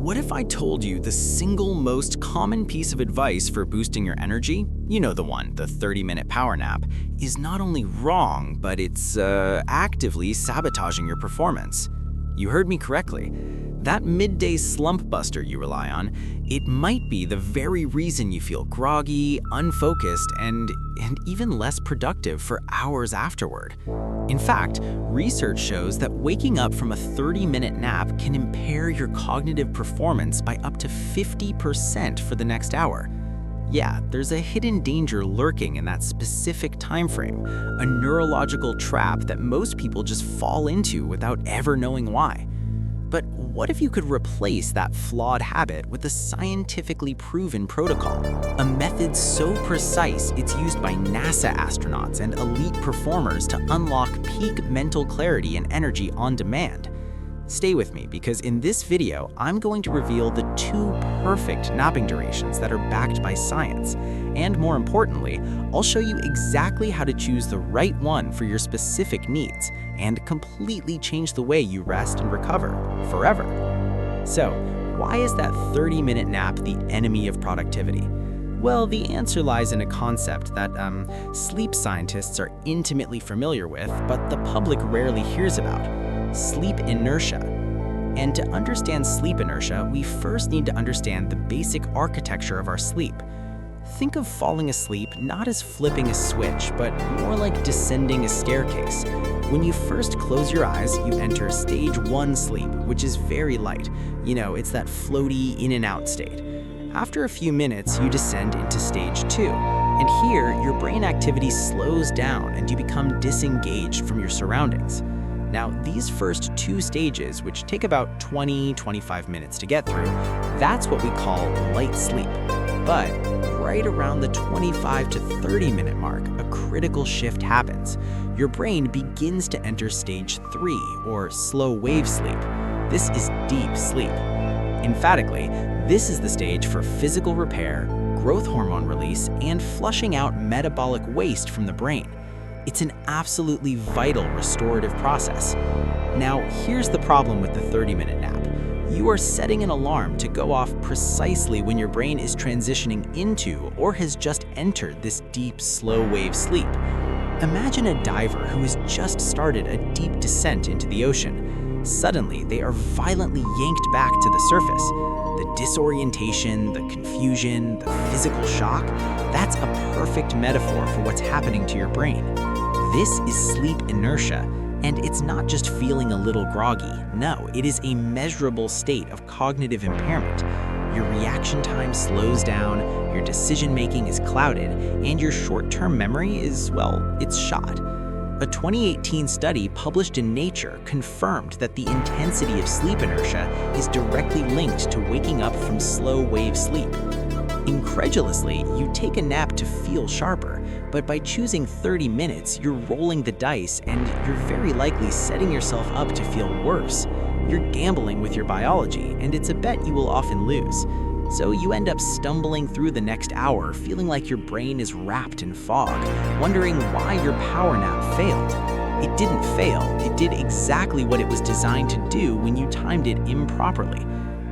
What if I told you the single most common piece of advice for boosting your energy, you know the one, the 30-minute power nap, is not only wrong, but it's actively sabotaging your performance? You heard me correctly. That midday slump buster you rely on, it might be the very reason you feel groggy, unfocused, and even less productive for hours afterward. In fact, research shows that waking up from a 30-minute nap can impair your cognitive performance by up to 50% for the next hour. Yeah, there's a hidden danger lurking in that specific time frame, a neurological trap that most people just fall into without ever knowing why. But what if you could replace that flawed habit with a scientifically proven protocol? A method so precise it's used by NASA astronauts and elite performers to unlock peak mental clarity and energy on demand. Stay with me, because in this video, I'm going to reveal the 2 perfect napping durations that are backed by science. And more importantly, I'll show you exactly how to choose the right one for your specific needs and completely change the way you rest and recover forever. So, why is that 30-minute nap the enemy of productivity? Well, the answer lies in a concept that sleep scientists are intimately familiar with, but the public rarely hears about: sleep inertia. And to understand sleep inertia, we first need to understand the basic architecture of our sleep. Think of falling asleep not as flipping a switch, but more like descending a staircase. When you first close your eyes, you enter stage 1 sleep, which is very light. It's that floaty in and out state. After a few minutes, you descend into stage 2. And here, your brain activity slows down and you become disengaged from your surroundings. Now, these first 2 stages, which take about 20-25 minutes to get through, that's what we call light sleep. But right around the 25 to 30-minute mark, a critical shift happens. Your brain begins to enter stage 3, or slow wave sleep. This is deep sleep. Emphatically, this is the stage for physical repair, growth hormone release, and flushing out metabolic waste from the brain. It's an absolutely vital restorative process. Now, here's the problem with the 30-minute nap. You are setting an alarm to go off precisely when your brain is transitioning into or has just entered this deep, slow wave sleep. Imagine a diver who has just started a deep descent into the ocean. Suddenly, they are violently yanked back to the surface. The disorientation, the confusion, the physical shock, that's a perfect metaphor for what's happening to your brain. This is sleep inertia, and it's not just feeling a little groggy. No, it is a measurable state of cognitive impairment. Your reaction time slows down, your decision-making is clouded, and your short-term memory is, it's shot. A 2018 study published in Nature confirmed that the intensity of sleep inertia is directly linked to waking up from slow wave sleep. Incredulously, you take a nap to feel sharper, but by choosing 30 minutes, you're rolling the dice and you're very likely setting yourself up to feel worse. You're gambling with your biology, and it's a bet you will often lose. So you end up stumbling through the next hour, feeling like your brain is wrapped in fog, wondering why your power nap failed. It didn't fail, it did exactly what it was designed to do when you timed it improperly.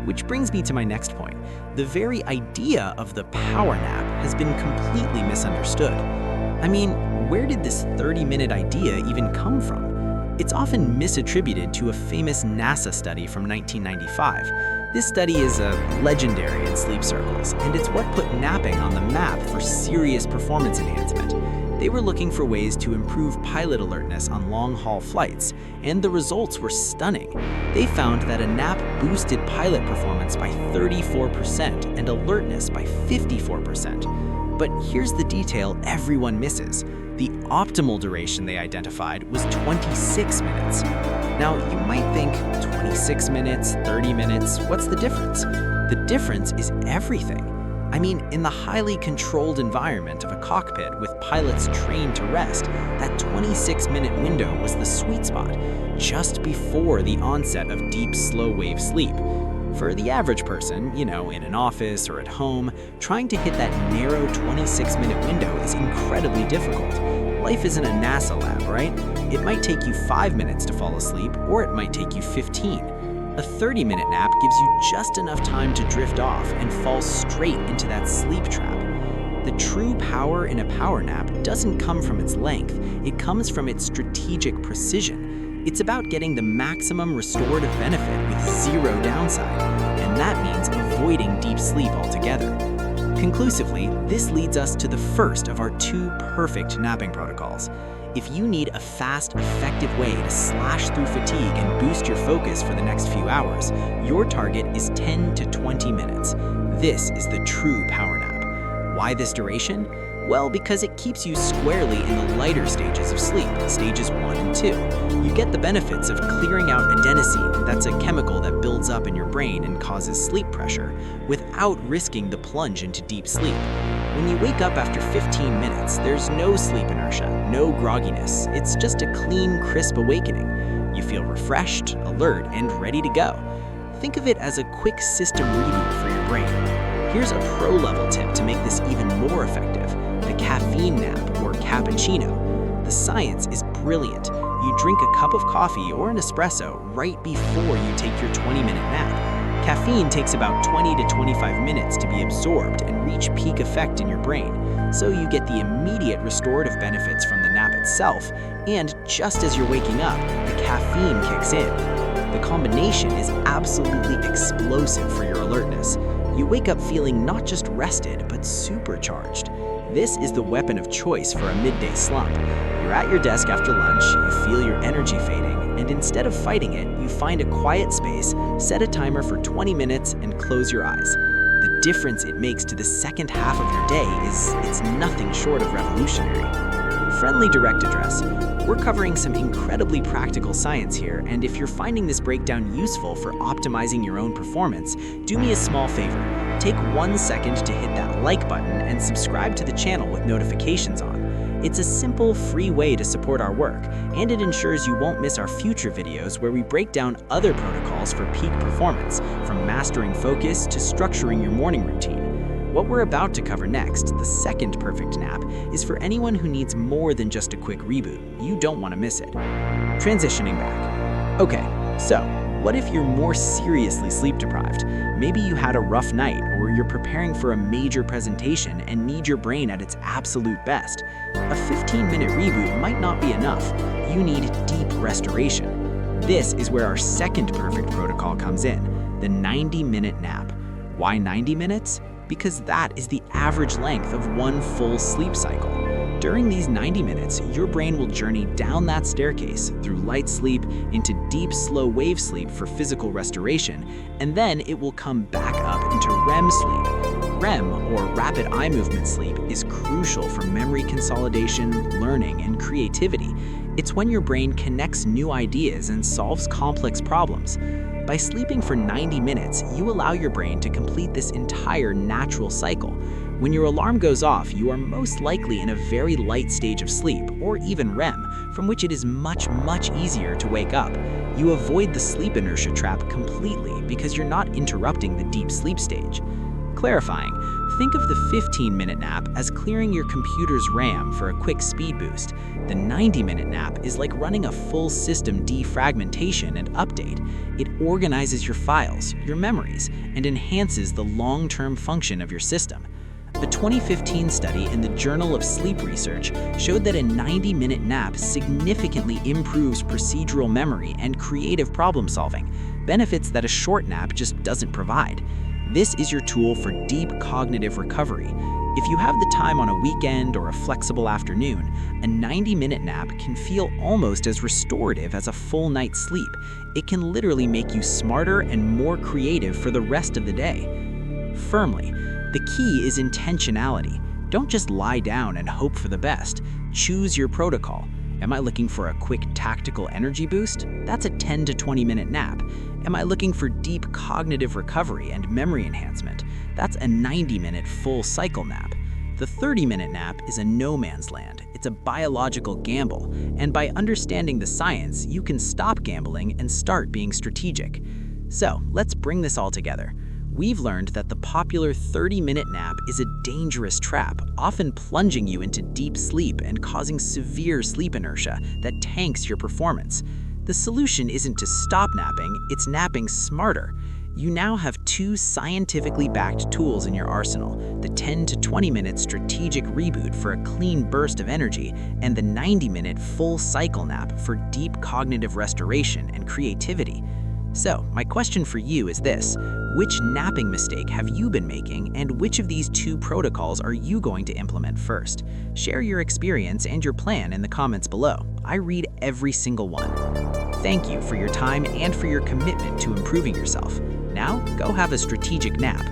Which brings me to my next point. The very idea of the power nap has been completely misunderstood. I mean, where did this 30-minute idea even come from? It's often misattributed to a famous NASA study from 1995. This study is legendary in sleep circles, and it's what put napping on the map for serious performance enhancement. They were looking for ways to improve pilot alertness on long-haul flights, and the results were stunning. They found that a nap boosted pilot performance by 34% and alertness by 54%. But here's the detail everyone misses. The optimal duration they identified was 26 minutes. Now, you might think, 26 minutes, 30 minutes, what's the difference? The difference is everything. I mean, in the highly controlled environment of a cockpit with pilots trained to rest, that 26-minute window was the sweet spot, just before the onset of deep, slow-wave sleep. For the average person, in an office or at home, trying to hit that narrow 26-minute window is incredibly difficult. Life isn't a NASA lab, right? It might take you 5 minutes to fall asleep, or it might take you 15. A 30-minute nap gives you just enough time to drift off and fall straight into that sleep trap. The true power in a power nap doesn't come from its length, it comes from its strategic precision. It's about getting the maximum restorative benefit with zero downside, and that means avoiding deep sleep altogether. Conclusively, this leads us to the first of our 2 perfect napping protocols. If you need a fast, effective way to slash through fatigue and boost your focus for the next few hours, your target is 10 to 20 minutes. This is the true power nap. Why this duration? Well, because it keeps you squarely in the lighter stages of sleep, stages 1 and 2. You get the benefits of clearing out adenosine, that's a chemical that builds up in your brain and causes sleep pressure, without risking the plunge into deep sleep. When you wake up after 15 minutes, there's no sleep inertia, no grogginess. It's just a clean, crisp awakening. You feel refreshed, alert, and ready to go. Think of it as a quick system reboot for your brain. Here's a pro-level tip to make this even more effective: the caffeine nap, or cappuccino. The science is brilliant. You drink a cup of coffee or an espresso right before you take your 20-minute nap. Caffeine takes about 20 to 25 minutes to be absorbed and reach peak effect in your brain, so you get the immediate restorative benefits from the nap itself, and just as you're waking up, the caffeine kicks in. The combination is absolutely explosive for your alertness. You wake up feeling not just rested, but supercharged. This is the weapon of choice for a midday slump. You're at your desk after lunch, you feel your energy fading, and instead of fighting it, you find a quiet space, set a timer for 20 minutes, and close your eyes. The difference it makes to the second half of your day it's nothing short of revolutionary. Friendly direct address. We're covering some incredibly practical science here, and if you're finding this breakdown useful for optimizing your own performance, do me a small favor. Take 1 second to hit that like button and subscribe to the channel with notifications on. It's a simple, free way to support our work, and it ensures you won't miss our future videos where we break down other protocols for peak performance, from mastering focus to structuring your morning routine. What we're about to cover next, the second perfect nap, is for anyone who needs more than just a quick reboot. You don't want to miss it. Transitioning back. Okay, so what if you're more seriously sleep deprived? Maybe you had a rough night, or you're preparing for a major presentation and need your brain at its absolute best. A 15-minute reboot might not be enough. You need deep restoration. This is where our second perfect protocol comes in, the 90-minute nap. Why 90 minutes? Because that is the average length of one full sleep cycle. During these 90 minutes, your brain will journey down that staircase through light sleep into deep, slow wave sleep for physical restoration, and then it will come back up into REM sleep. REM, or rapid eye movement sleep, is crucial for memory consolidation, learning, and creativity. It's when your brain connects new ideas and solves complex problems. By sleeping for 90 minutes, you allow your brain to complete this entire natural cycle. When your alarm goes off, you are most likely in a very light stage of sleep, or even REM, from which it is much easier to wake up. You avoid the sleep inertia trap completely because you're not interrupting the deep sleep stage. Clarifying, think of the 15-minute nap as clearing your computer's RAM for a quick speed boost. The 90-minute nap is like running a full system defragmentation and update. It organizes your files, your memories, and enhances the long-term function of your system. A 2015 study in the Journal of Sleep Research showed that a 90-minute nap significantly improves procedural memory and creative problem solving, benefits that a short nap just doesn't provide. This is your tool for deep cognitive recovery. If you have the time on a weekend or a flexible afternoon, a 90-minute nap can feel almost as restorative as a full night's sleep. It can literally make you smarter and more creative for the rest of the day. Firmly, the key is intentionality. Don't just lie down and hope for the best. Choose your protocol. Am I looking for a quick tactical energy boost? That's a 10 to 20-minute nap. Am I looking for deep cognitive recovery and memory enhancement? That's a 90-minute full cycle nap. The 30-minute nap is a no man's land. It's a biological gamble, and by understanding the science, you can stop gambling and start being strategic. So, let's bring this all together. We've learned that the popular 30-minute nap is a dangerous trap, often plunging you into deep sleep and causing severe sleep inertia that tanks your performance. The solution isn't to stop napping, it's napping smarter. You now have two scientifically backed tools in your arsenal, the 10 to 20-minute strategic reboot for a clean burst of energy, and the 90-minute full cycle nap for deep cognitive restoration and creativity. So, my question for you is this: which napping mistake have you been making, and which of these two protocols are you going to implement first? Share your experience and your plan in the comments below. I read every single one. Thank you for your time and for your commitment to improving yourself. Now, go have a strategic nap.